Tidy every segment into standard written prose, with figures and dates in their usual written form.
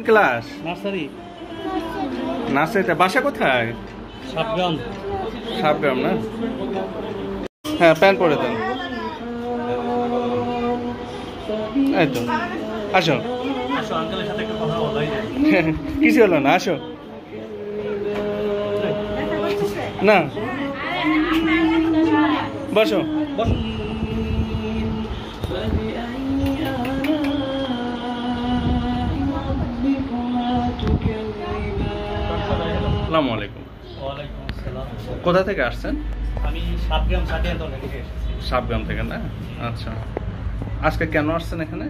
Class nursery নার্সারিতে বাসা কোথায়? সাতগ্রাম। সাতগ্রাম না? হ্যাঁ, প্যান্ট পরে দেন। এই তো আসো। আসো, আঙ্কেলের সাথে একটু কথা বলো। কিছু হলো না, আসো। না, বসো। আসসালামু আলাইকুম। ওয়ালাইকুম আসসালাম। কোথা থেকে আসছেন? আমি সাতগ্রাম সাদিয়াতলা থেকে এসেছি। সাতগ্রাম থেকে না? আচ্ছা, আজকে কেন আসছেন এখানে?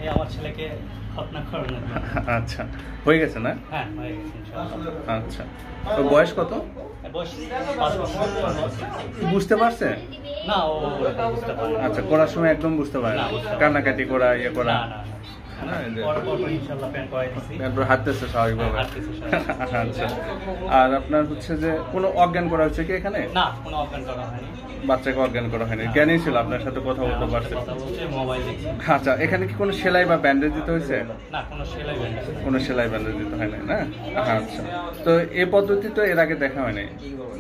এই আমার ছেলেকে খতনা করানোর জন্য। আচ্ছা, হয়ে গেছে না? হ্যাঁ, হয়ে গেছে ইনশাআল্লাহ। আচ্ছা, তো বয়স কত? বয়স 5 বছর। বুঝতে পারছে? না, ও বুঝতে পারে না। আচ্ছা, করার সময় একদম বুঝতে পারে না? না, বুঝতে পারে না। কান্নাকাটি করা, ইয়ে করা? না না না, পর ইনশাআল্লাহ প্যান্ট পরাই দিছি। তারপর হাঁটতেছে স্বাভাবিকভাবে? হাঁটতেছে স্বাভাবিক। আচ্ছা, আর আপনার হচ্ছে যে কোনো অজ্ঞান করা হচ্ছে কি এখানে? না, কোনো অজ্ঞান করা হয়নি। বাচ্চাকে অজ্ঞান করা হয়নি? জ্ঞানী ছিল, আপনার সাথে কথা বলতে পারছে? কথা বলছে, মোবাইল দেখছে। আচ্ছা, এখানে কি কোনো সেলাই বা ব্যান্ডেজ দিতে হয়েছে? না, কোনো সেলাই ব্যান্ডেজ নেই। কোনো সেলাই ব্যান্ডেজ দিতে হয় নাই না? আচ্ছা, তো এই পদ্ধতি তো এর আগে দেখা হয় নাই?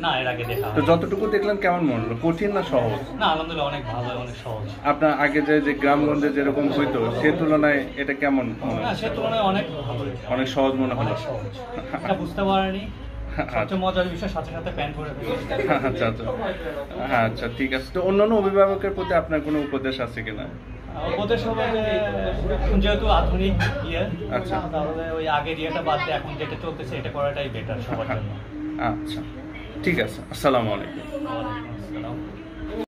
না, এর আগে দেখা তো হয়নি। যতটুকু দেখলেন কেমন মনে হলো? কঠিন না সহজ? না, আলহামদুলিল্লাহ অনেক ভালো, অনেক সহজ। আপনার আগে যে গ্রামগঞ্জে যেরকম হইতো সে তুলনায় এটা কেমন মনে না, হচ্ছে? সে তুলনায় অনেক ভালো, অনেক সহজ মনে হলো? অনেক সহজ। এটা বুঝতে পারেনি। সবচেয়ে মজার বিষয়, সাথে সাথে প্যান্ট পরে ফেলেছে। আচ্ছা আচ্ছা, হ্যাঁ, আচ্ছা, ঠিক আছে। তো অন্যান্য অভিভাবকের প্রতি আপনার কোনো উপদেশ আছে কিনা? উপদেশ হবে যে যেহেতু আধুনিক ইয়ে, আচ্ছা, তাহলে ওই আগের ইয়েটা বাদ দিয়ে এখন যেটা চলতেছে এটা করাটাই বেটার সবার জন্য। আচ্ছা, ঠিক আছে। আসসালামু আলাইকুম। ওয়ালাইকুম আসসালাম।